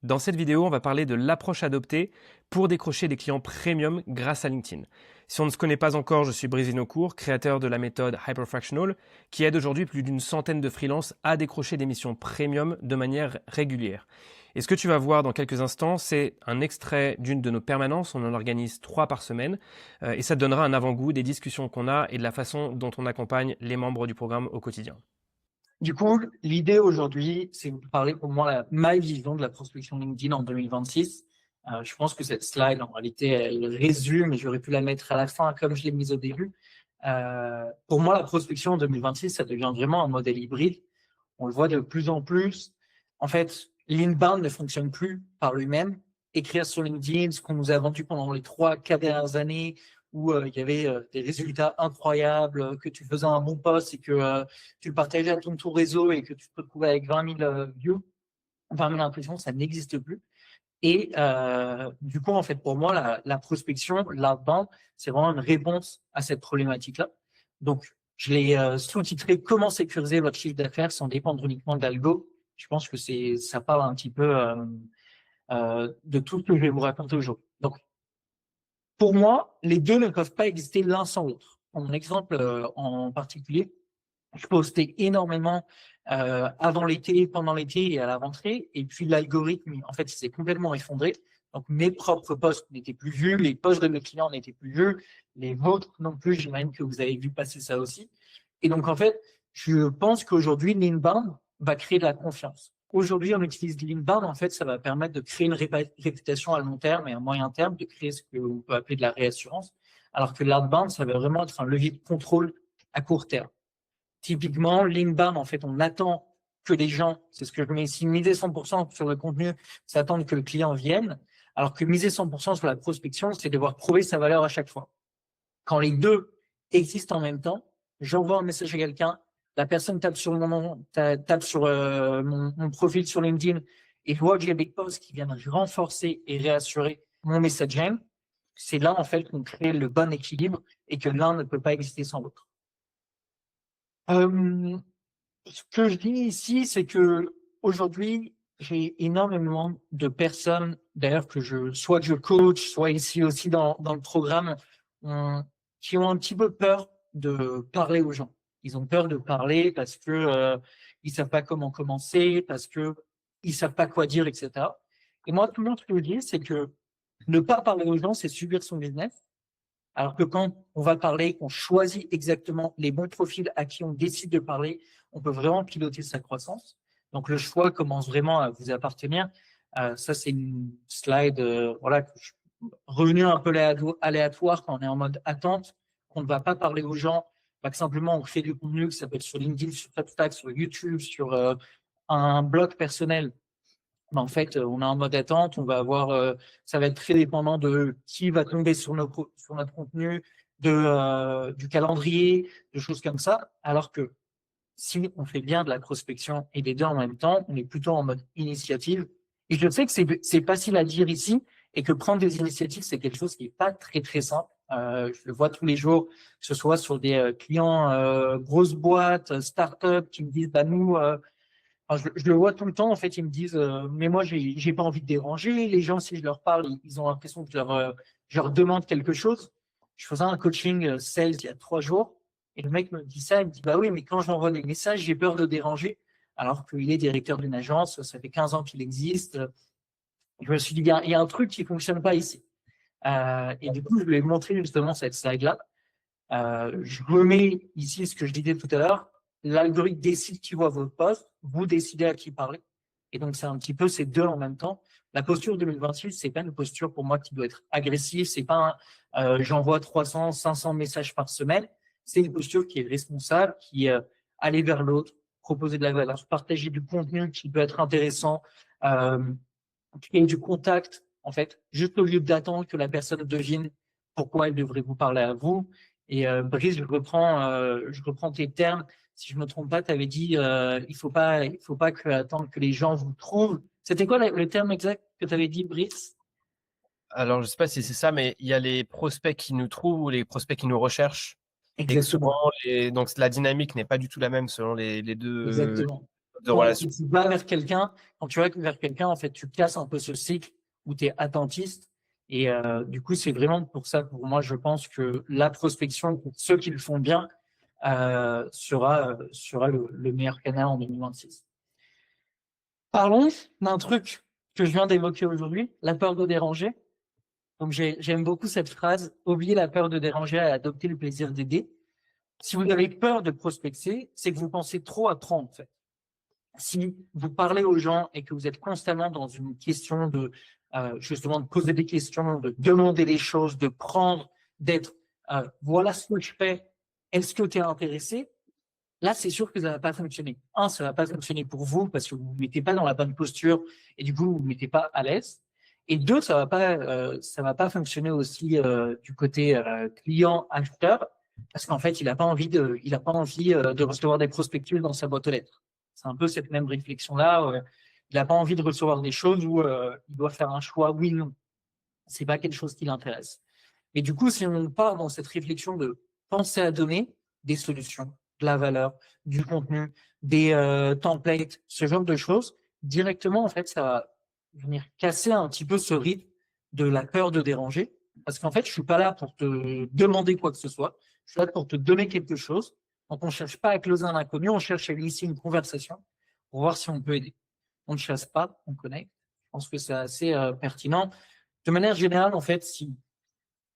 Dans cette vidéo, on va parler de l'approche adoptée pour décrocher des clients premium grâce à LinkedIn. Si on ne se connaît pas encore, je suis Brice Vinocourt, créateur de la méthode Hyperfractional, qui aide aujourd'hui plus d'une centaine de freelances à décrocher des missions premium de manière régulière. Et ce que tu vas voir dans quelques instants, c'est un extrait d'une de nos permanences. On en organise 3 par semaine, et ça te donnera un avant-goût des discussions qu'on a et de la façon dont on accompagne les membres du programme au quotidien. Du coup, l'idée aujourd'hui, c'est de vous parler pour moi ma vision de la prospection LinkedIn en 2026. Je pense que cette slide, en réalité, elle résume, et j'aurais pu la mettre à la fin comme je l'ai mise au début. Pour moi, la prospection en 2026, ça devient vraiment un modèle hybride. On le voit de plus en plus. En fait, l'inbound ne fonctionne plus par lui-même. Écrire sur LinkedIn, ce qu'on nous a vendu pendant les 3-4 dernières années, où il y avait des résultats incroyables, que tu faisais un bon post et que tu le partageais à ton tour réseau et que tu te retrouvais avec 20 000 views, 20 000 impressions, ça n'existe plus. Et du coup, en fait, pour moi, la prospection, l'outbound, c'est vraiment une réponse à cette problématique-là. Donc, je l'ai sous-titré «Comment sécuriser votre chiffre d'affaires sans dépendre uniquement de l'algo». Je pense que ça parle un petit peu de tout ce que je vais vous raconter aujourd'hui. Donc, pour moi, les deux ne peuvent pas exister l'un sans l'autre. Mon exemple en particulier, je postais énormément avant l'été, pendant l'été et à la rentrée. Et puis l'algorithme, en fait, il s'est complètement effondré. Donc mes propres posts n'étaient plus vus, les posts de mes clients n'étaient plus vus, les vôtres non plus. J'imagine que vous avez vu passer ça aussi. Et donc en fait, je pense qu'aujourd'hui, l'inbound va créer de la confiance. Aujourd'hui, on utilise l'inbound. En fait, ça va permettre de créer une réputation à long terme et à moyen terme, de créer ce qu'on peut appeler de la réassurance. Alors que l'outbound, ça va vraiment être un levier de contrôle à court terme. Typiquement, l'inbound, en fait, on attend que les gens, c'est ce que je mets ici, miser 100% sur le contenu, c'est attendre que le client vienne, alors que miser 100% sur la prospection, c'est devoir prouver sa valeur à chaque fois. Quand les deux existent en même temps, j'envoie un message à quelqu'un, la personne tape sur mon profil sur LinkedIn et voit que j'ai des posts qui viennent renforcer et réassurer mon messaging. C'est là, en fait, qu'on crée le bon équilibre et que l'un ne peut pas exister sans l'autre. Ce que je dis ici, c'est que aujourd'hui, j'ai énormément de personnes, d'ailleurs soit que je coach, soit ici aussi dans le programme, qui ont un petit peu peur de parler aux gens. Ils ont peur de parler parce que ils savent pas comment commencer, parce que ils savent pas quoi dire, etc. Et moi, tout le monde, ce que je dis, c'est que ne pas parler aux gens, c'est subir son business. Alors que quand on va parler, qu'on choisit exactement les bons profils à qui on décide de parler, on peut vraiment piloter sa croissance. Donc le choix commence vraiment à vous appartenir. Ça, c'est une slide voilà, revenu un peu aléatoire quand on est en mode attente, qu'on ne va pas parler aux gens, que simplement on fait du contenu, que ça peut être sur LinkedIn, sur Substack, sur YouTube, sur un blog personnel. Mais en fait, on est en mode attente, on va avoir, ça va être très dépendant de qui va tomber sur notre contenu, du calendrier, de choses comme ça. Alors que si on fait bien de la prospection et les deux en même temps, on est plutôt en mode initiative. Et je sais que c'est facile à dire ici et que prendre des initiatives, c'est quelque chose qui est pas très, très simple. Je le vois tous les jours, que ce soit sur des clients grosses boîtes, start-up qui me disent, bah nous, enfin, je le vois tout le temps, en fait, ils me disent, mais moi, j'ai pas envie de déranger. Les gens, si je leur parle, ils ont l'impression que je leur demande quelque chose. Je faisais un coaching sales il y a 3 jours, et le mec me dit ça, il me dit, bah oui, mais quand j'envoie des messages, j'ai peur de déranger, alors qu'il est directeur d'une agence, ça fait 15 ans qu'il existe. Je me suis dit, il y a un truc qui fonctionne pas ici. Et du coup, je lui ai montré justement cette slide-là. Je remets ici ce que je disais tout à l'heure. L'algorithme décide qui voit votre poste, vous décidez à qui parler. Et donc, c'est un petit peu ces deux en même temps. La posture 2026, c'est pas une posture pour moi qui doit être agressive. C'est pas j'envoie 300, 500 messages par semaine. C'est une posture qui est responsable, qui est aller vers l'autre, proposer de la valeur, partager du contenu qui peut être intéressant, euh, créer du contact, en fait, juste au lieu d'attendre que la personne devine pourquoi elle devrait vous parler à vous. Et Brice, je reprends tes termes. Si je me trompe pas, tu avais dit il faut pas attendre que les gens vous trouvent. C'était quoi le terme exact que tu avais dit, Brice? Alors, je sais pas si c'est ça, mais il y a les prospects qui nous trouvent ou les prospects qui nous recherchent. Et que souvent, Exactement, donc la dynamique n'est pas du tout la même selon les deux exactement. de relation. Tu vas vers quelqu'un, quand tu vas vers quelqu'un, en fait, tu casses un peu ce cycle où tu es attentiste. Et du coup, c'est vraiment pour ça, pour moi, je pense que la prospection, pour ceux qui le font bien, sera le meilleur canal en 2026. Parlons d'un truc que je viens d'évoquer aujourd'hui, la peur de déranger. Donc, j'aime beaucoup cette phrase, oublier la peur de déranger et adopter le plaisir d'aider. Si vous avez peur de prospecter, c'est que vous pensez trop à trop, en fait. Si vous parlez aux gens et que vous êtes constamment dans une question de, justement, de poser des questions, de demander des choses, de prendre, d'être, voilà ce que je fais, est-ce que tu es intéressé? Là, c'est sûr que ça va pas fonctionner. Un, ça va pas fonctionner pour vous parce que vous vous mettez pas dans la bonne posture et du coup, vous vous mettez pas à l'aise. Et deux, ça va pas fonctionner aussi du côté client acheteur parce qu'en fait, il a pas envie de recevoir des prospectus dans sa boîte aux lettres. C'est un peu cette même réflexion-là. Il n'a pas envie de recevoir des choses où il doit faire un choix oui non. C'est pas quelque chose qui l'intéresse. Et du coup, si on part dans cette réflexion de penser à donner des solutions, de la valeur, du contenu, des templates, ce genre de choses, directement, en fait, ça va venir casser un petit peu ce rythme de la peur de déranger. Parce qu'en fait, je suis pas là pour te demander quoi que ce soit. Je suis là pour te donner quelque chose. Donc, on cherche pas à closer un inconnu, on cherche à initier une conversation pour voir si on peut aider. On ne chasse pas, on connecte. Je pense que c'est assez pertinent. De manière générale, en fait, si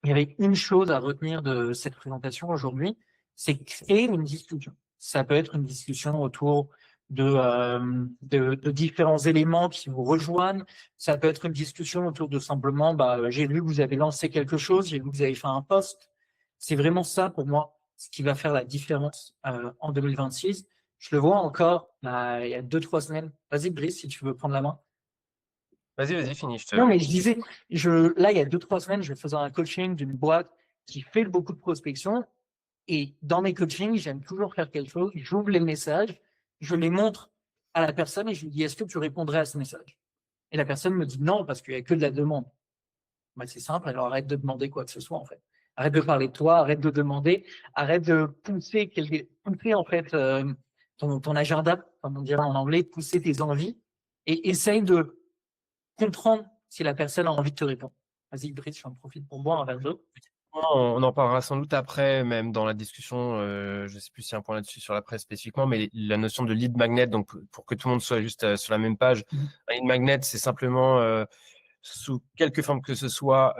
il y avait une chose à retenir de cette présentation aujourd'hui, c'est créer une discussion. Ça peut être une discussion autour de différents éléments qui vous rejoignent. Ça peut être une discussion autour de simplement, j'ai vu que vous avez lancé quelque chose, j'ai vu que vous avez fait un post. C'est vraiment ça pour moi, ce qui va faire la différence en 2026. Je le vois encore il y a 2-3 semaines. Vas-y, Brice, si tu veux prendre la main. Vas-y, finis. Non, mais je disais, là, il y a 2-3 semaines, je faisais un coaching d'une boîte qui fait beaucoup de prospection. Et dans mes coachings, j'aime toujours faire quelque chose. J'ouvre les messages, je les montre à la personne et je lui dis, est-ce que tu répondrais à ce message? Et la personne me dit non, parce qu'il n'y a que de la demande. C'est simple, alors arrête de demander quoi que ce soit, en fait. Arrête de parler de toi, arrête de demander, arrête de pousser en fait, ton agenda, comme on dirait en anglais, pousser tes envies et essaye de comprendre si la personne a envie de te répondre. Vas-y, Brice, j'en profite pour boire un verre d'eau. On en parlera sans doute après, même dans la discussion. Je ne sais plus s'il y a un point là-dessus sur la presse spécifiquement, mais la notion de lead magnet, donc pour que tout le monde soit juste sur la même page, un lead magnet, c'est simplement sous quelque forme que ce soit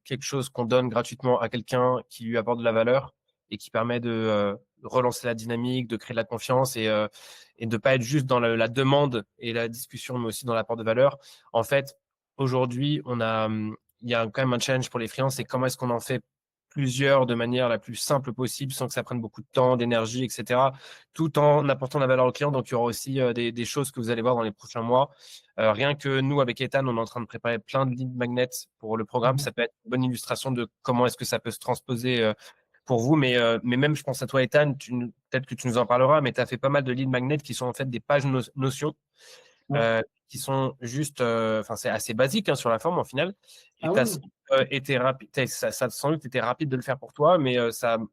quelque chose qu'on donne gratuitement à quelqu'un qui lui apporte de la valeur et qui permet de relancer la dynamique, de créer de la confiance et de ne pas être juste dans la demande et la discussion, mais aussi dans l'apport de valeur. En fait, aujourd'hui, il y a quand même un challenge pour les freelances, c'est comment est-ce qu'on en fait plusieurs de manière la plus simple possible, sans que ça prenne beaucoup de temps, d'énergie, etc., tout en apportant de la valeur au client. Donc, il y aura aussi des choses que vous allez voir dans les prochains mois. Rien que nous, avec Ethan, on est en train de préparer plein de lead magnets pour le programme. Ça peut être une bonne illustration de comment est-ce que ça peut se transposer pour vous. Mais même, je pense à toi, Ethan, peut-être que tu nous en parleras, mais tu as fait pas mal de lead magnets qui sont en fait des pages Notion. Qui sont juste, c'est assez basique hein, sur la forme en final. Et tu as été rapide, ça sans doute été rapide de le faire pour toi, mais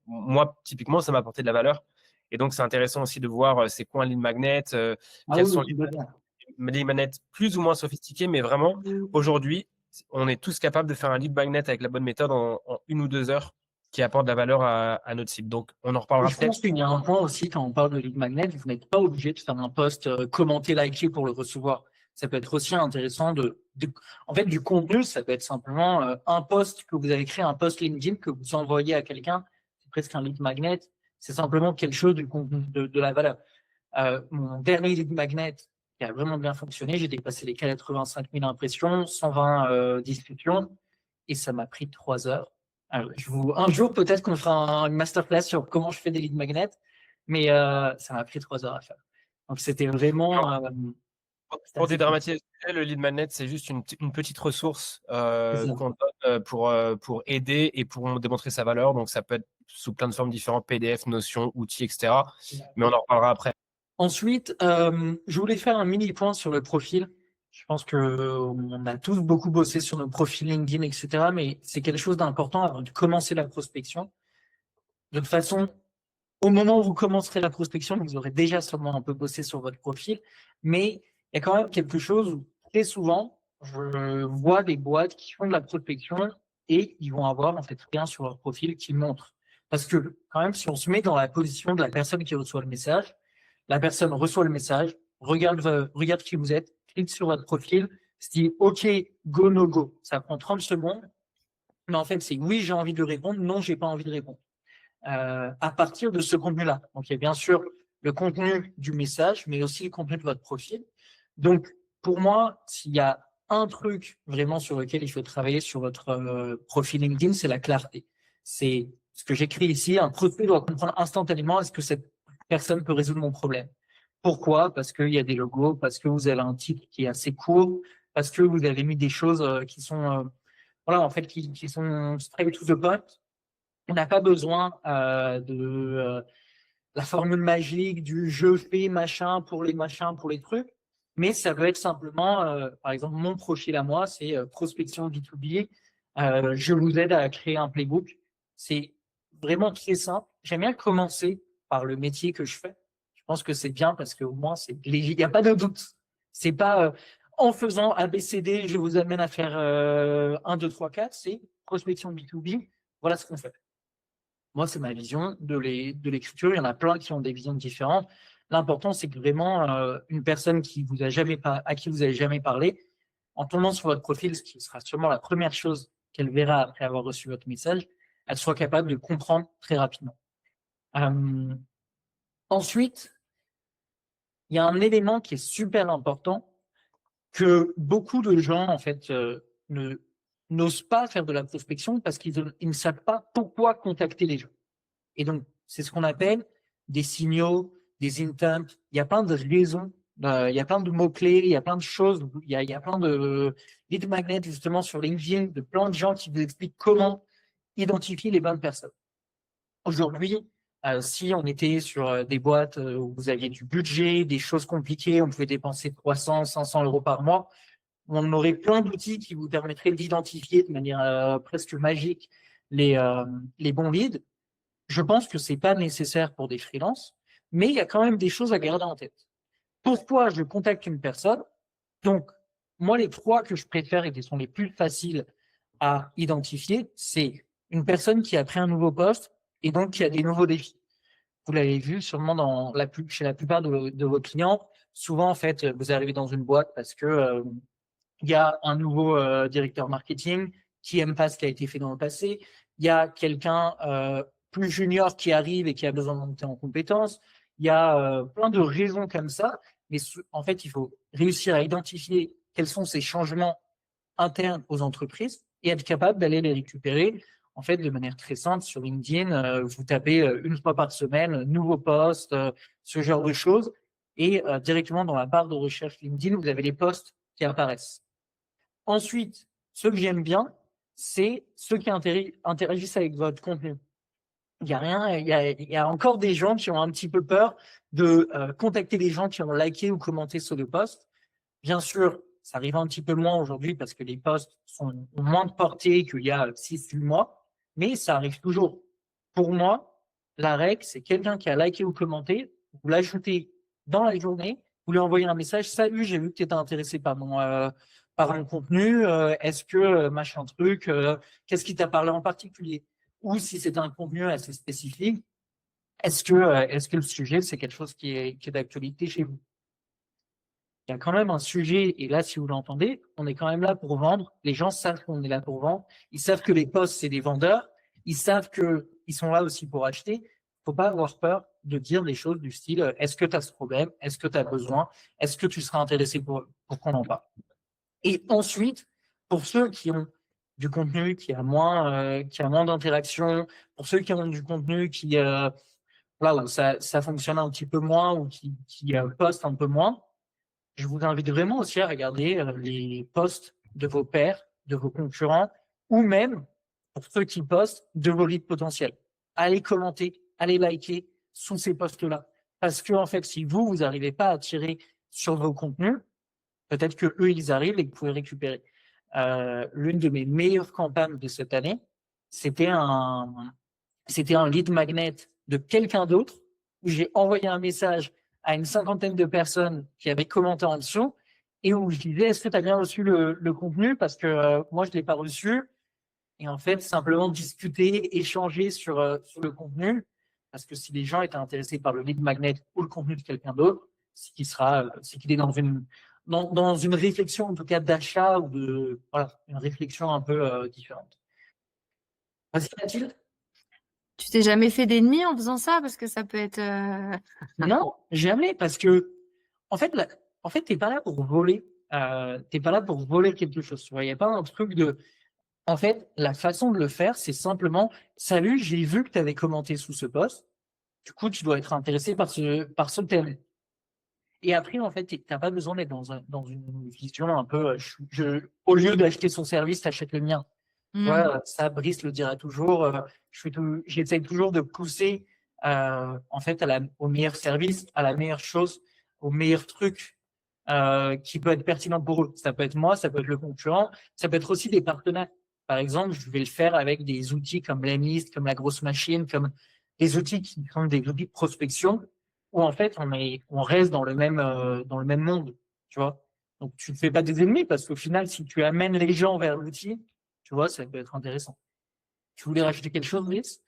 moi, typiquement, ça m'a apporté de la valeur. Et donc, c'est intéressant aussi de voir c'est quoi un lead magnet, quels sont les magnets plus ou moins sophistiqués, mais vraiment, aujourd'hui, on est tous capables de faire un lead magnet avec la bonne méthode en 1 ou 2 heures qui apporte de la valeur à notre cible. Donc, on en reparlera Je peut-être. pense qu'il y a un point aussi, quand on parle de lead magnet, vous n'êtes pas obligé de faire un post commenté, liké pour le recevoir. Ça peut être aussi intéressant en fait, du contenu, ça peut être simplement un post que vous avez créé, un post LinkedIn que vous envoyez à quelqu'un. C'est presque un lead magnet. C'est simplement quelque chose du contenu, de la valeur. Mon dernier lead magnet qui a vraiment bien fonctionné, j'ai dépassé les 85 000 impressions, 120 discussions et ça m'a pris 3 heures. Alors, un jour, peut-être qu'on fera une masterclass sur comment je fais des lead magnets, mais ça m'a pris 3 heures à faire. Donc, c'était vraiment. Pour dédramatiser, le lead magnet, c'est juste une petite ressource qu'on donne pour aider et pour démontrer sa valeur. Donc, ça peut être sous plein de formes différentes, PDF, Notion, outils, etc. Mais on en reparlera après. Ensuite, je voulais faire un mini point sur le profil. Je pense qu'on a tous beaucoup bossé sur nos profils LinkedIn, etc. Mais c'est quelque chose d'important avant de commencer la prospection. De toute façon, Au moment où vous commencerez la prospection, vous aurez déjà sûrement un peu bossé sur votre profil, mais il y a quand même quelque chose où très souvent, je vois des boîtes qui font de la prospection et ils vont avoir en fait rien sur leur profil qui montre. Parce que quand même, si on se met dans la position de la personne qui reçoit le message, la personne reçoit le message, regarde qui vous êtes, clique sur votre profil, se dit OK, go, no go. Ça prend 30 secondes, mais en fait, c'est oui, j'ai envie de répondre, non, j'ai pas envie de répondre. À partir de ce contenu-là. Donc, il y a bien sûr le contenu du message, mais aussi le contenu de votre profil. Donc, pour moi, s'il y a un truc vraiment sur lequel il faut travailler sur votre profil LinkedIn, c'est la clarté. C'est ce que j'écris ici. Un prospect doit comprendre instantanément est-ce que cette personne peut résoudre mon problème. Pourquoi? Parce qu'il y a des logos, parce que vous avez un titre qui est assez court, parce que vous avez mis des choses qui sont, voilà, en fait, qui sont straight to the point. On n'a pas besoin de la formule magique du je fais machin pour les machins, pour les trucs, mais ça peut être simplement, par exemple, mon profil à moi, c'est prospection B2B. Je vous aide à créer un playbook. C'est vraiment très simple. J'aime bien commencer par le métier que je fais. Je pense que c'est bien parce qu'au moins, il n'y a pas de doute. C'est pas en faisant ABCD, je vous amène à faire 1, 2, 3, 4. C'est prospection B2B. Voilà ce qu'on fait. Moi, c'est ma vision de l'écriture. Il y en a plein qui ont des visions différentes. L'important, c'est que vraiment, une personne à qui vous avez jamais parlé, en tombant sur votre profil, ce qui sera sûrement la première chose qu'elle verra après avoir reçu votre message, elle soit capable de comprendre très rapidement. Ensuite, il y a un élément qui est super important que beaucoup de gens, en fait, n'osent pas faire de la prospection parce qu'ils ne savent pas pourquoi contacter les gens. Et donc, c'est ce qu'on appelle des signaux, des intents. Il y a plein de raisons, il y a plein de mots-clés, il y a plein de choses. Il y a plein de lead magnets, justement, sur LinkedIn, de plein de gens qui vous expliquent comment identifier les bonnes personnes. Aujourd'hui, si on était sur des boîtes où vous aviez du budget, des choses compliquées, on pouvait dépenser 300, 500 euros par mois, on aurait plein d'outils qui vous permettraient d'identifier de manière presque magique les bons leads. Je pense que c'est pas nécessaire pour des freelances, mais il y a quand même des choses à garder en tête. Pourquoi je contacte une personne? Donc, moi, les 3 que je préfère et qui sont les plus faciles à identifier, c'est une personne qui a pris un nouveau poste et donc qui a des nouveaux défis. Vous l'avez vu sûrement chez la plupart de vos clients. Souvent, en fait, vous arrivez dans une boîte parce que il y a un nouveau directeur marketing qui aime pas ce qui a été fait dans le passé. Il y a quelqu'un plus junior qui arrive et qui a besoin de monter en compétences. Il y a plein de raisons comme ça. Mais en fait, il faut réussir à identifier quels sont ces changements internes aux entreprises et être capable d'aller les récupérer. En fait, de manière très simple, sur LinkedIn, vous tapez une fois par semaine, nouveau poste, ce genre de choses. Et directement dans la barre de recherche LinkedIn, vous avez les posts qui apparaissent. Ensuite, ce que j'aime bien, c'est ceux qui interagissent avec votre contenu. Il y a encore des gens qui ont un petit peu peur de contacter les gens qui ont liké ou commenté sur le post. Bien sûr, ça arrive un petit peu moins aujourd'hui parce que les posts ont moins de portée qu'il y a 6-8 mois, mais ça arrive toujours. Pour moi, la règle, c'est quelqu'un qui a liké ou commenté, vous l'ajoutez dans la journée, vous lui envoyez un message: salut, j'ai vu que tu étais intéressé par mon contenu, est-ce que machin truc, qu'est-ce qui t'a parlé en particulier? Ou si c'est un contenu assez spécifique, est-ce que le sujet, c'est quelque chose qui est d'actualité chez vous? Il y a quand même un sujet, et là, si vous l'entendez, on est quand même là pour vendre. Les gens savent qu'on est là pour vendre. Ils savent que les posts, c'est des vendeurs. Ils savent qu'ils sont là aussi pour acheter. Il ne faut pas avoir peur de dire des choses du style: est-ce que tu as ce problème? Est-ce que tu as besoin? Est-ce que tu seras intéressé pour qu'on en parle? Et ensuite, pour ceux qui ont du contenu qui a moins d'interaction, pour ceux qui ont du contenu là où ça fonctionne un petit peu moins ou qui postent un peu moins, je vous invite vraiment aussi à regarder les posts de vos pairs, de vos concurrents, ou même, pour ceux qui postent, de vos leads potentiels. Allez commenter, allez liker sous ces posts-là. Parce que, en fait, si vous n'arrivez pas à tirer sur vos contenus, peut-être que eux, ils arrivent et que vous pouvez récupérer. L'une de mes meilleures campagnes de cette année, c'était un lead magnet de quelqu'un d'autre, où j'ai envoyé un message à une cinquantaine de personnes qui avaient commenté en dessous, et où je disais, est-ce que tu as bien reçu le contenu? Parce que moi, je ne l'ai pas reçu. Et en fait, simplement discuter, échanger sur le contenu. Parce que si les gens étaient intéressés par le lead magnet ou le contenu de quelqu'un d'autre, c'est qu'il est dans une réflexion, en tout cas, d'achat ou voilà, une réflexion un peu différente. Vas-y, Mathilde. Tu t'es jamais fait d'ennemis en faisant ça? Parce que ça peut être... Non, jamais, parce que, en fait, t'es pas là pour voler. T'es pas là pour voler quelque chose. Tu vois, il n'y a pas un truc de. En fait, la façon de le faire, c'est simplement, salut, j'ai vu que tu avais commenté sous ce post. Du coup, tu dois être intéressé par ce thème. Et après, en fait, t'as pas besoin d'être dans une vision un peu, au lieu d'acheter son service, t'achètes le mien. Tu vois, ça, Brice le dira toujours. J'essaie toujours de pousser, en fait, au meilleur service, à la meilleure chose, au meilleur truc, qui peut être pertinent pour eux. Ça peut être moi, ça peut être le concurrent, ça peut être aussi des partenaires. Par exemple, je vais le faire avec des outils comme Lemlist, comme la grosse machine, comme des outils qui sont des outils de prospection, où en fait, on reste dans le même monde, tu vois. Donc, tu ne fais pas des ennemis parce qu'au final, si tu amènes les gens vers l'outil, tu vois, ça peut être intéressant. Tu voulais rajouter quelque chose, Brice?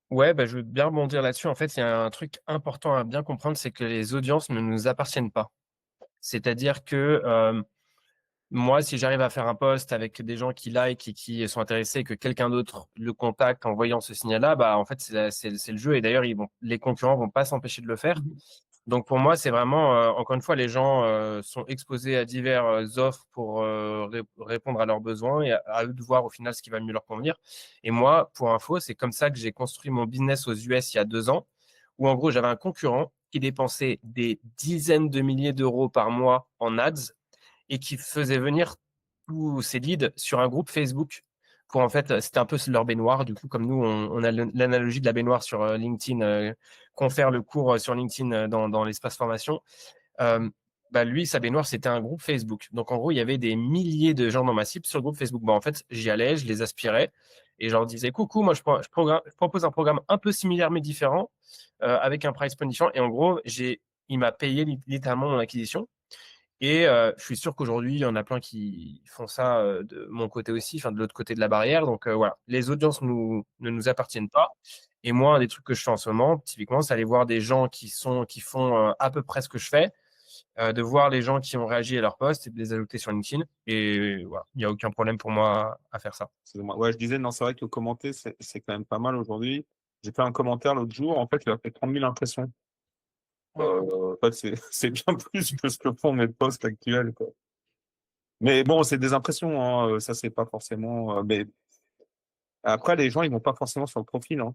Ouais, bah, je veux bien rebondir là-dessus. En fait, il y a un truc important à bien comprendre, c'est que les audiences ne nous appartiennent pas. C'est-à-dire que moi, si j'arrive à faire un post avec des gens qui like et qui sont intéressés et que quelqu'un d'autre le contacte en voyant ce signal-là, bah, en fait, c'est le jeu. Et d'ailleurs, les concurrents vont pas s'empêcher de le faire. Donc, pour moi, c'est vraiment, encore une fois, les gens sont exposés à diverses offres pour répondre à leurs besoins et à eux de voir au final ce qui va le mieux leur convenir. Et moi, pour info, c'est comme ça que j'ai construit mon business aux US il y a 2 ans, où en gros, j'avais un concurrent qui dépensait des dizaines de milliers d'euros par mois en ads et qui faisait venir tous ces leads sur un groupe Facebook pour en fait, c'était un peu leur baignoire. Du coup, comme nous, on a l'analogie de la baignoire sur LinkedIn, qu'on fait le cours sur LinkedIn dans l'espace formation. Bah lui, sa baignoire, c'était un groupe Facebook. Donc, en gros, il y avait des milliers de gens dans ma cible sur le groupe Facebook. Bah, en fait, j'y allais, je les aspirais et je leur disais, coucou, moi, je propose un programme un peu similaire mais différent, avec un price point différent. Et en gros, il m'a payé littéralement mon acquisition. Et je suis sûr qu'aujourd'hui, il y en a plein qui font ça de mon côté aussi, enfin de l'autre côté de la barrière. Donc voilà, les audiences ne nous appartiennent pas. Et moi, un des trucs que je fais en ce moment, typiquement, c'est aller voir des gens qui font à peu près ce que je fais, de voir les gens qui ont réagi à leur post et de les ajouter sur LinkedIn. Et voilà, il n'y a aucun problème pour moi à faire ça. Excusez-moi. Ouais, je disais, non, c'est vrai que commenter, c'est quand même pas mal aujourd'hui. J'ai fait un commentaire l'autre jour, en fait, il a fait 30 000 impressions. En fait, c'est bien plus que ce que font mes posts actuels, quoi. Mais bon, c'est des impressions, hein, ça, c'est pas forcément. Mais après, les gens, ils vont pas forcément sur le profil, hein.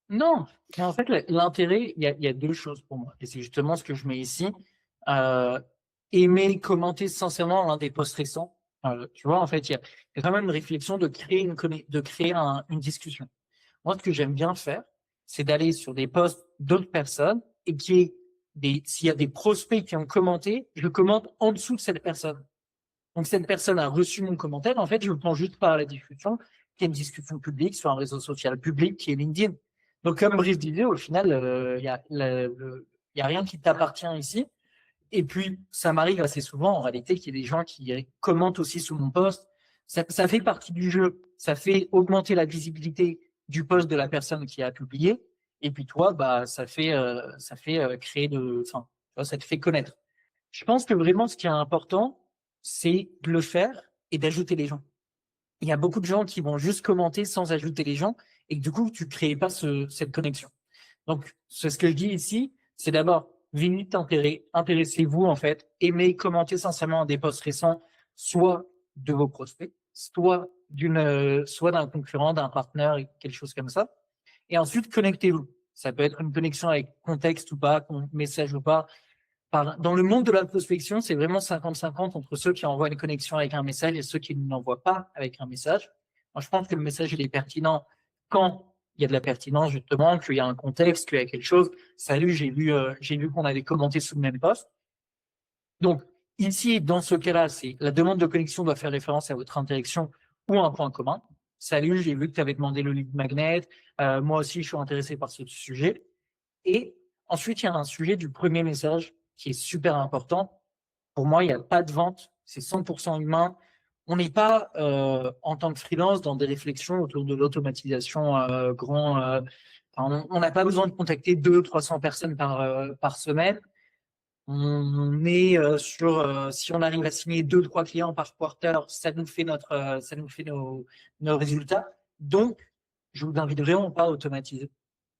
Non, mais en fait, l'intérêt, il y a deux choses pour moi. Et c'est justement ce que je mets ici. Aimer commenter sincèrement l'un des posts récents. Tu vois, en fait, il y a quand même une réflexion de créer une discussion. Moi, ce que j'aime bien faire, c'est d'aller sur des posts d'autres personnes et s'il y a des prospects qui ont commenté, je commente en dessous de cette personne. Donc, cette personne a reçu mon commentaire. En fait, je le prends juste par la discussion, qui est une discussion publique sur un réseau social public qui est LinkedIn. Donc, comme Brice disait, au final, y a rien qui t'appartient ici. Et puis, ça m'arrive assez souvent, en réalité, qu'il y ait des gens qui commentent aussi sous mon post. Ça fait partie du jeu. Ça fait augmenter la visibilité du post de la personne qui a publié. Et puis, toi, bah, ça fait créer enfin, tu vois, ça te fait connaître. Je pense que vraiment, ce qui est important, c'est de le faire et d'ajouter les gens. Il y a beaucoup de gens qui vont juste commenter sans ajouter les gens et que du coup, tu ne crées pas cette connexion. Donc, ce que je dis ici, c'est d'abord, venez intéressez-vous en fait, aimez, commentez sincèrement des posts récents, soit de vos prospects, soit d'un concurrent, d'un partenaire, quelque chose comme ça. Et ensuite, connectez-vous. Ça peut être une connexion avec contexte ou pas, message ou pas. Dans le monde de la prospection, c'est vraiment 50-50 entre ceux qui envoient une connexion avec un message et ceux qui ne l'envoient pas avec un message. Moi, je pense que le message il est pertinent quand il y a de la pertinence, justement, qu'il y a un contexte, qu'il y a quelque chose. Salut, j'ai vu qu'on avait commenté sous le même post. Donc, ici, dans ce cas-là, c'est la demande de connexion doit faire référence à votre interaction ou un point commun. Salut, j'ai vu que tu avais demandé le lead magnet. Moi aussi, je suis intéressé par ce sujet. Et ensuite, il y a un sujet du premier message qui est super important. Pour moi, il n'y a pas de vente. C'est 100% humain. On n'est pas, en tant que freelance, dans des réflexions autour de l'automatisation on n'a pas besoin de contacter 200-300 personnes par semaine. On est si on arrive à signer 2-3 clients par quarter, ça nous fait nos résultats. Donc, je vous invite vraiment pas à automatiser.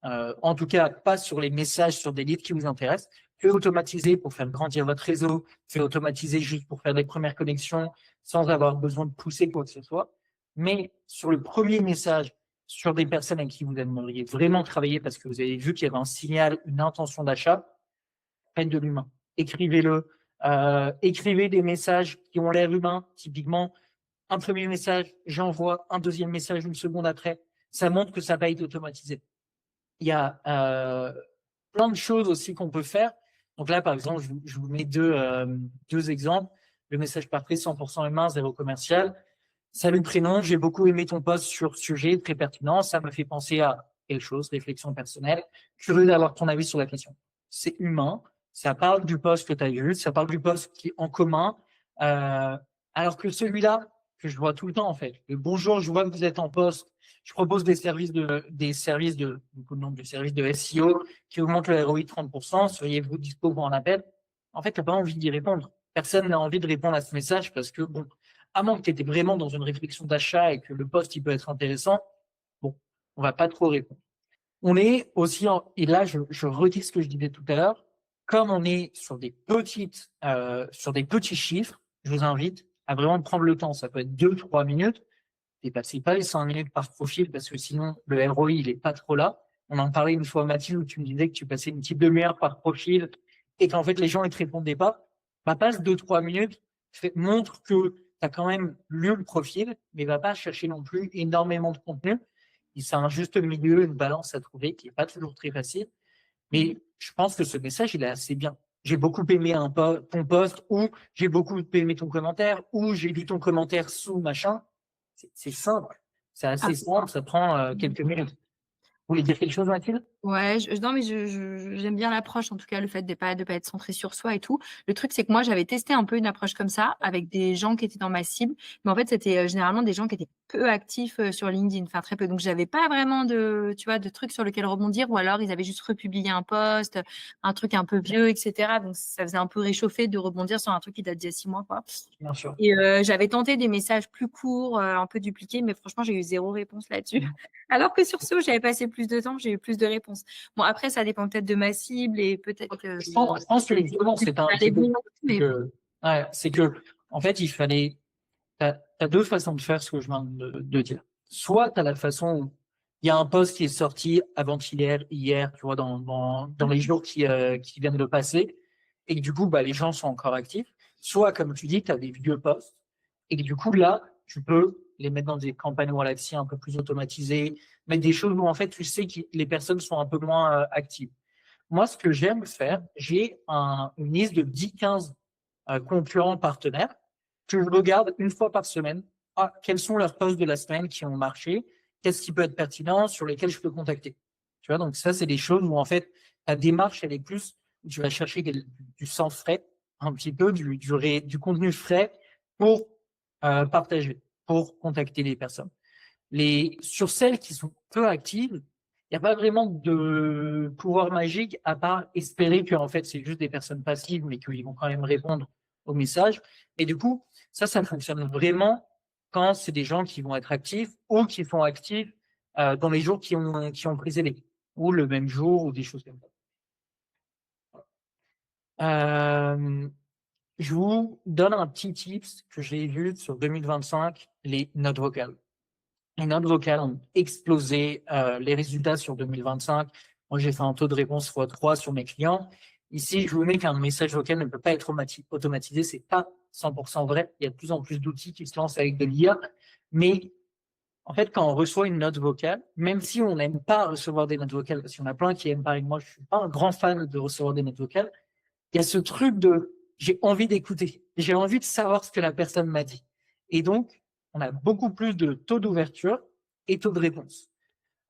En tout cas, pas sur les messages, sur des leads qui vous intéressent. Faites automatiser pour faire grandir votre réseau. Faites automatiser juste pour faire des premières connexions sans avoir besoin de pousser quoi que ce soit. Mais sur le premier message, sur des personnes avec qui vous aimeriez vraiment travailler parce que vous avez vu qu'il y avait un signal, une intention d'achat, faites de l'humain. Écrivez-le. Écrivez des messages qui ont l'air humains. Typiquement, un premier message, j'envoie un deuxième message une seconde après. Ça montre que ça va être automatisé. Il y a plein de choses aussi qu'on peut faire. Donc là, par exemple, je vous mets deux exemples. Le message parfait, 100% humain, 0 commercial. Salut prénom, j'ai beaucoup aimé ton post sur sujet, très pertinent. Ça me fait penser à quelque chose, réflexion personnelle. Curieux d'avoir ton avis sur la question. C'est humain. Ça parle du post que tu as vu. Ça parle du post qui est en commun. Alors que celui-là, que je vois tout le temps, en fait. Le bonjour, je vois que vous êtes en poste. Je propose des services de SEO qui augmentent le ROI de 30%. Seriez-vous dispo pour un appel? En fait, tu n'as pas envie d'y répondre. Personne n'a envie de répondre à ce message parce que, bon, à moins que tu étais vraiment dans une réflexion d'achat et que le post, il peut être intéressant, bon, on va pas trop répondre. On est aussi, et là, je redis ce que je disais tout à l'heure, comme on est sur des petits chiffres, je vous invite à vraiment prendre le temps. Ça peut être 2-3 minutes. Dépassez pas les 5 minutes par profil parce que sinon, le ROI, il est pas trop là. On en parlait une fois, Mathilde, où tu me disais que tu passais une petite demi-heure par profil et qu'en fait, les gens, ils te répondaient pas. Bah, passe 2-3 minutes, montre que tu as quand même lu le profil, mais va pas chercher non plus énormément de contenu. C'est un juste milieu, une balance à trouver qui est pas toujours très facile. Mais je pense que ce message, il est assez bien. J'ai beaucoup aimé ton post, ou j'ai beaucoup aimé ton commentaire, ou j'ai lu ton commentaire sous machin. C'est simple. C'est assez simple, ça prend quelques minutes. Vous voulez dire quelque chose, Mathilde? Ouais, non, mais j'aime bien l'approche, en tout cas, le fait de pas être centré sur soi et tout. Le truc, c'est que moi, j'avais testé un peu une approche comme ça avec des gens qui étaient dans ma cible, mais en fait, c'était généralement des gens qui étaient peu actifs sur LinkedIn, enfin très peu. Donc, j'avais pas vraiment de trucs sur lequel rebondir, ou alors ils avaient juste republié un post, un truc un peu vieux, etc. Donc, ça faisait un peu réchauffer de rebondir sur un truc qui date d'il y a 6 mois, quoi. Bien sûr. Et j'avais tenté des messages plus courts, un peu dupliqués, mais franchement, j'ai eu 0 réponse là-dessus. Alors que sur ce, j'avais passé plus de temps, j'ai eu plus de réponses. Bon, après, ça dépend peut-être de ma cible et peut-être que. Je pense que justement, c'est un petit peu. C'est que, en fait, t'as 2 façons de faire ce que je viens de dire. Soit tu as la façon où il y a un post qui est sorti avant-hier, hier, tu vois, dans les jours qui viennent de passer, et que du coup, bah, les gens sont encore actifs. Soit, comme tu dis, tu as des vieux posts, et que du coup, là, tu peux les mettre dans des campagnes Wallaxy un peu plus automatisées, mettre des choses où, en fait, tu sais que les personnes sont un peu moins actives. Moi, ce que j'aime faire, j'ai une liste de 10-15 concurrents partenaires que je regarde une fois par semaine. Quels sont leurs posts de la semaine qui ont marché? Qu'est-ce qui peut être pertinent sur lesquels je peux contacter? Tu vois, donc ça, c'est des choses où, en fait, ta démarche, elle est plus où tu vas chercher du sans frais, un petit peu, du contenu frais pour partager, pour contacter les personnes. Sur celles qui sont peu actives, il n'y a pas vraiment de pouvoir magique à part espérer que en fait c'est juste des personnes passives mais qu'ils vont quand même répondre aux messages. Et du coup, ça fonctionne vraiment quand c'est des gens qui vont être actifs ou qui sont actifs dans les jours qui ont précédé ou le même jour ou des choses comme ça. Je vous donne un petit tips que j'ai vu sur 2025, les notes vocales. Les notes vocales ont explosé les résultats sur 2025. Moi, j'ai fait un taux de réponse x3 sur mes clients. Ici, je vous mets qu'un message vocal ne peut pas être automatisé. C'est pas 100% vrai. Il y a de plus en plus d'outils qui se lancent avec de l'IA. Mais en fait, quand on reçoit une note vocale, même si on n'aime pas recevoir des notes vocales, parce qu'il y en a plein qui aiment, pareil, moi, je suis pas un grand fan de recevoir des notes vocales, il y a ce truc de j'ai envie d'écouter. J'ai envie de savoir ce que la personne m'a dit. Et donc, on a beaucoup plus de taux d'ouverture et taux de réponse.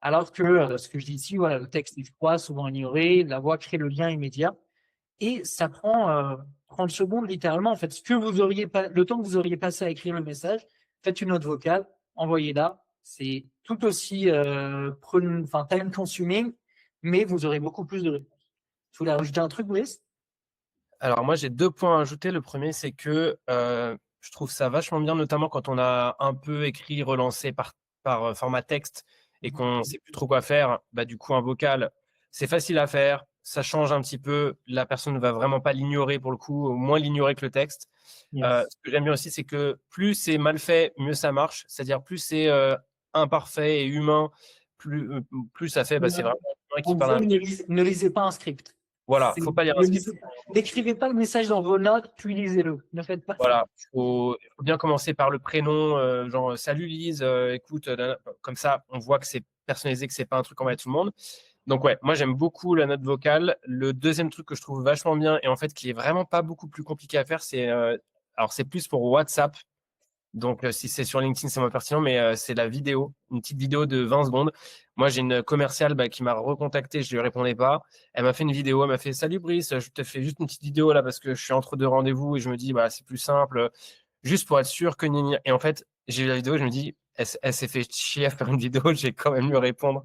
Alors que ce que je dis ici, voilà, le texte est froid, souvent ignoré, la voix crée le lien immédiat. Et ça prend 30 secondes littéralement. En fait, le temps que vous auriez passé à écrire le message, faites une note vocale, envoyez-la. C'est tout aussi time consuming, mais vous aurez beaucoup plus de réponses. Tu voulais rajouter un truc, Brice? Alors moi j'ai 2 points à ajouter. Le premier c'est que je trouve ça vachement bien, notamment quand on a un peu écrit, relancé par format texte et qu'on ne sait plus trop quoi faire. Bah, du coup un vocal, c'est facile à faire, ça change un petit peu. La personne ne va vraiment pas l'ignorer pour le coup, au moins l'ignorer que le texte. Yes. Ce que j'aime bien aussi, c'est que plus c'est mal fait, mieux ça marche. C'est-à-dire plus c'est imparfait et humain, plus ça fait, c'est vraiment un qui En parle. gros, ne lisez pas un script. Voilà, faut pas lire un script. N'écrivez pas le message dans vos notes, puis lisez-le. Ne faites pas ça. Voilà, faut bien commencer par le prénom, genre salut Lise, écoute, comme ça on voit que c'est personnalisé, que c'est pas un truc envoyé à tout le monde. Donc ouais, moi j'aime beaucoup la note vocale. Le deuxième truc que je trouve vachement bien et en fait qui est vraiment pas beaucoup plus compliqué à faire, c'est plus pour WhatsApp. Donc si c'est sur LinkedIn, c'est moins pertinent, mais c'est la vidéo, une petite vidéo de 20 secondes. Moi j'ai une commerciale qui m'a recontacté, je lui répondais pas. Elle m'a fait une vidéo, elle m'a fait salut Brice, je te fais juste une petite vidéo là parce que je suis entre 2 rendez-vous et je me dis c'est plus simple, juste pour être sûr que et en fait j'ai vu la vidéo et je me dis elle s'est fait chier à faire une vidéo, j'ai quand même lui répondre.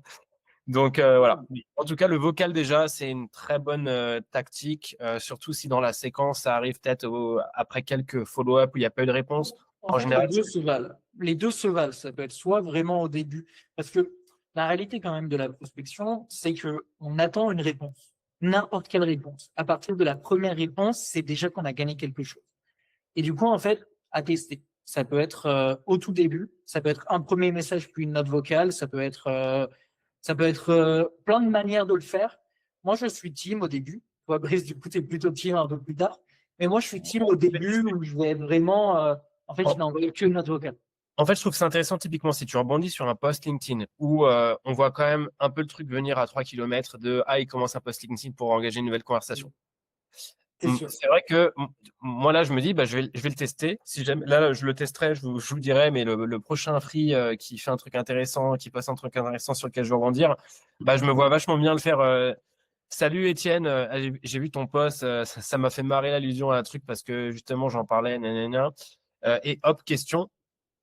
Donc voilà. En tout cas, le vocal déjà, c'est une très bonne tactique, surtout si dans la séquence, ça arrive peut-être après quelques follow-up où il n'y a pas eu de réponse. En général, les deux se valent. Ça peut être soit vraiment au début, parce que la réalité quand même de la prospection, c'est que on attend une réponse, n'importe quelle réponse. À partir de la première réponse, c'est déjà qu'on a gagné quelque chose. Et du coup, en fait, à tester. Ça peut être au tout début, ça peut être un premier message puis une note vocale, ça peut être plein de manières de le faire. Moi, je suis team au début. Toi, Brice, du coup, tu es plutôt team un peu plus tard. Mais moi, je suis team au début où je vais vraiment. En fait, je n'ai envoyé que une note vocale. En fait, je trouve que c'est intéressant, typiquement, si tu rebondis sur un post LinkedIn où on voit quand même un peu le truc venir à 3 km de il commence un post LinkedIn pour engager une nouvelle conversation. C'est vrai que moi, là, je me dis, je vais le tester. Si jamais, là, je le testerai, je vous le dirai, mais le prochain free qui fait un truc intéressant, qui passe un truc intéressant sur lequel je vais rebondir, je me vois vachement bien le faire. Salut Étienne, j'ai vu ton post, ça m'a fait marrer l'allusion à un truc parce que justement, j'en parlais, et hop, question.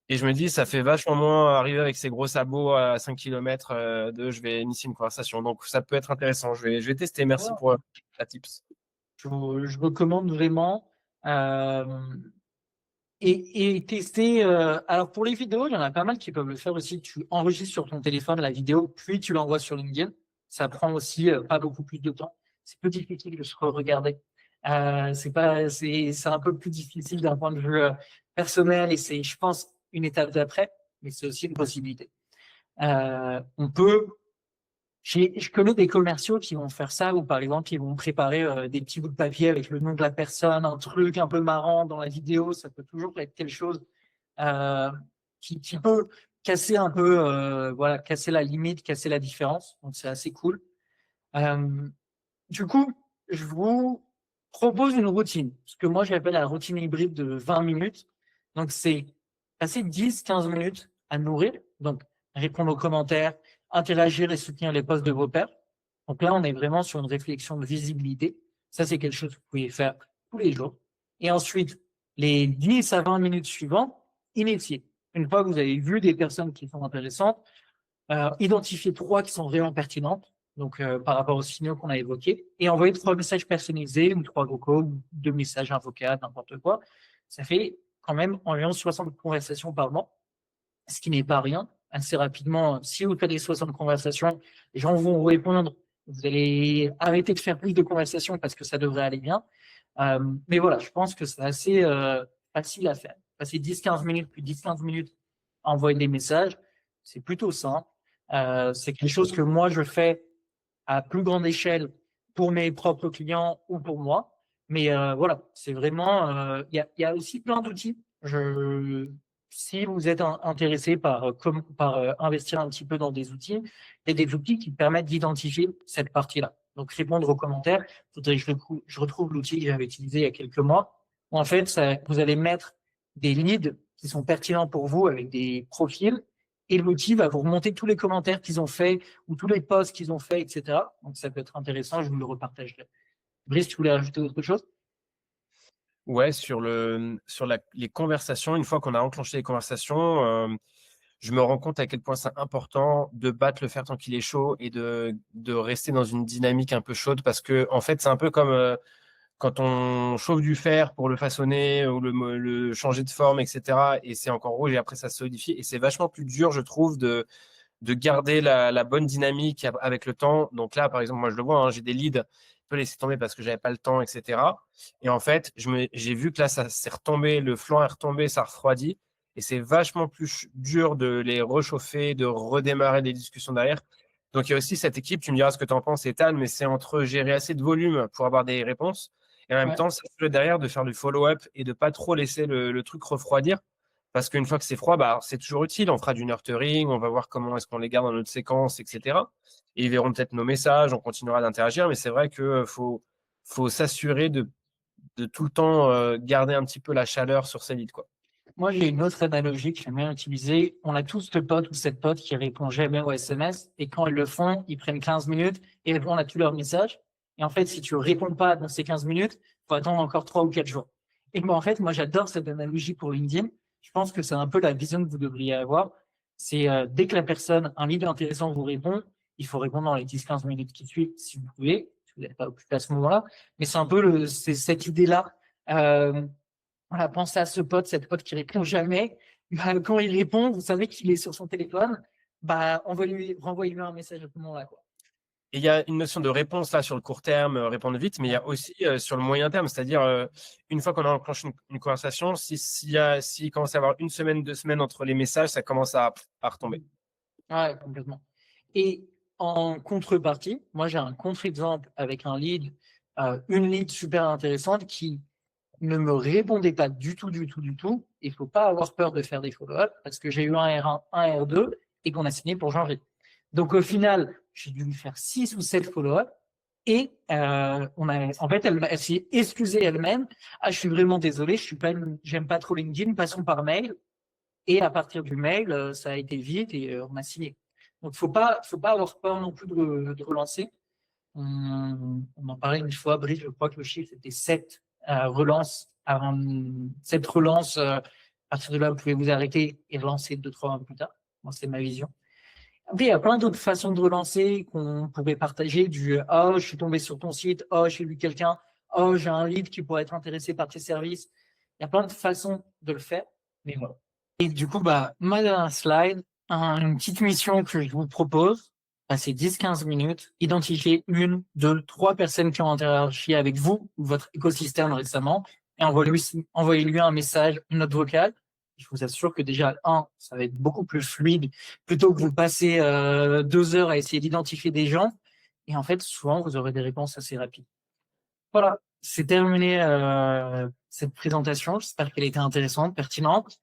Et je me dis, ça fait vachement moins arriver avec ces gros sabots à 5 km je vais initier une conversation. Donc, ça peut être intéressant. Je vais tester. Merci pour la tips. Je recommande vraiment. Et tester. Alors, pour les vidéos, il y en a pas mal qui peuvent le faire aussi. Tu enregistres sur ton téléphone la vidéo, puis tu l'envoies sur LinkedIn. Ça prend aussi pas beaucoup plus de temps. C'est plus difficile de se regarder. C'est un peu plus difficile d'un point de vue personnel et c'est, je pense, une étape d'après, mais c'est aussi une possibilité. Je connais des commerciaux qui vont faire ça, ou par exemple, ils vont préparer des petits bouts de papier avec le nom de la personne, un truc un peu marrant dans la vidéo. Ça peut toujours être quelque chose qui peut casser un peu, casser la limite, casser la différence. Donc, c'est assez cool. Du coup, je vous propose une routine, ce que moi j'appelle la routine hybride de 20 minutes. Donc, c'est passer 10-15 minutes à nourrir, donc répondre aux commentaires, interagir et soutenir les posts de vos pairs. Donc là, on est vraiment sur une réflexion de visibilité. Ça, c'est quelque chose que vous pouvez faire tous les jours. Et ensuite, les 10 à 20 minutes suivantes, initier. Une fois que vous avez vu des personnes qui sont intéressantes, identifier 3 qui sont vraiment pertinentes, donc par rapport aux signaux qu'on a évoqués, et envoyer 3 messages personnalisés ou 3 vocaux, ou 2 messages invocats, n'importe quoi. Ça fait quand même environ 60 conversations par mois, ce qui n'est pas rien. Assez rapidement, si vous faites des 60 conversations, les gens vont vous répondre. Vous allez arrêter de faire plus de conversations parce que ça devrait aller bien. Mais voilà, je pense que c'est assez facile à faire. Passer 10-15 minutes, puis 10-15 minutes à envoyer des messages, c'est plutôt simple. C'est quelque chose que moi, je fais à plus grande échelle pour mes propres clients ou pour moi. Mais voilà, c'est vraiment... Il y a aussi plein d'outils. Si vous êtes intéressé par investir un petit peu dans des outils, il y a des outils qui permettent d'identifier cette partie-là. Donc, répondre aux commentaires. Faudrait que je retrouve l'outil que j'avais utilisé il y a quelques mois. Où en fait, vous allez mettre des leads qui sont pertinents pour vous avec des profils Et l'outil va vous remonter tous les commentaires qu'ils ont fait ou tous les posts qu'ils ont fait, etc. Donc, ça peut être intéressant. Je vous le repartagerai. Brice, tu voulais rajouter autre chose? Ouais, sur les conversations, une fois qu'on a enclenché les conversations, je me rends compte à quel point c'est important de battre le fer tant qu'il est chaud et de rester dans une dynamique un peu chaude parce que, en fait, c'est un peu comme quand on chauffe du fer pour le façonner ou le changer de forme, etc. Et c'est encore rouge et après ça se solidifie. Et c'est vachement plus dur, je trouve, de garder la bonne dynamique avec le temps. Donc là, par exemple, moi je le vois, hein, j'ai des leads, je peux laisser tomber parce que j'avais pas le temps, etc. Et en fait, j'ai vu que là, ça s'est retombé, le flanc est retombé, ça refroidit. Et c'est vachement plus dur de les réchauffer, de redémarrer des discussions derrière. Donc il y a aussi cette équipe, tu me diras ce que tu en penses, Ethan, mais c'est entre gérer assez de volume pour avoir des réponses et en même Ouais. temps, ça se derrière de faire du follow-up et de pas trop laisser le truc refroidir. Parce qu'une fois que c'est froid, bah, c'est toujours utile. On fera du nurturing, on va voir comment est-ce qu'on les garde dans notre séquence, etc. Et ils verront peut-être nos messages, on continuera d'interagir. Mais c'est vrai qu'il faut s'assurer de tout le temps garder un petit peu la chaleur sur ses leads, quoi. Moi, j'ai une autre analogie que j'aime bien utiliser. On a tous ce pote ou cette pote qui répond jamais aux SMS. Et quand ils le font, ils prennent 15 minutes et répondent à tous leurs messages. Et en fait, si tu réponds pas dans ces 15 minutes, faut attendre encore 3 ou 4 jours. Et moi, en fait, moi, j'adore cette analogie pour LinkedIn. Je pense que c'est un peu la vision que vous devriez avoir. C'est dès que la personne, un lead intéressant vous répond, il faut répondre dans les 10-15 minutes qui suivent, si vous pouvez, si vous n'êtes pas occupé à ce moment-là. Mais c'est un peu c'est cette idée-là. Voilà, pensez à ce pote, cette pote qui répond jamais. Bah, quand il répond, vous savez qu'il est sur son téléphone. Bah, renvoyez-lui un message à ce moment-là, quoi. Et il y a une notion de réponse là sur le court terme, répondre vite, mais il y a aussi sur le moyen terme, c'est-à-dire une fois qu'on a enclenché une conversation, s'il commence à y avoir une semaine, 2 semaines entre les messages, ça commence à retomber. Ouais, complètement. Et en contrepartie, moi, j'ai un contre-exemple avec un lead, une lead super intéressante qui ne me répondait pas du tout, du tout, du tout. Il faut pas avoir peur de faire des follow-up parce que j'ai eu un R1, un R2 et qu'on a signé pour janvier. Donc, au final, j'ai dû lui faire 6 ou 7 follow-up et en fait, elle s'est excusée elle-même. Ah, je suis vraiment désolé, j'aime pas trop LinkedIn, passons par mail. Et à partir du mail, ça a été vite et on a signé. Donc, faut pas avoir peur non plus de relancer. On en parlait une fois, Brice, je crois que le chiffre était 7 relances. Avant 7 relances, à partir de là, vous pouvez vous arrêter et relancer 2-3 mois plus tard. Moi, c'est ma vision. Après, il y a plein d'autres façons de relancer qu'on pourrait partager du oh, je suis tombé sur ton site, oh, j'ai vu quelqu'un, oh, j'ai un lead qui pourrait être intéressé par tes services. Il y a plein de façons de le faire, mais voilà. Et du coup, bah, moi, dans un slide, une petite mission que je vous propose, passer 10-15 minutes, identifier 1, 2, 3 personnes qui ont interagi avec vous ou votre écosystème récemment et envoyez-lui un message, une note vocale. Je vous assure que déjà, ça va être beaucoup plus fluide plutôt que vous passez 2 heures à essayer d'identifier des gens. Et en fait, souvent, vous aurez des réponses assez rapides. Voilà, c'est terminé cette présentation. J'espère qu'elle était intéressante, pertinente.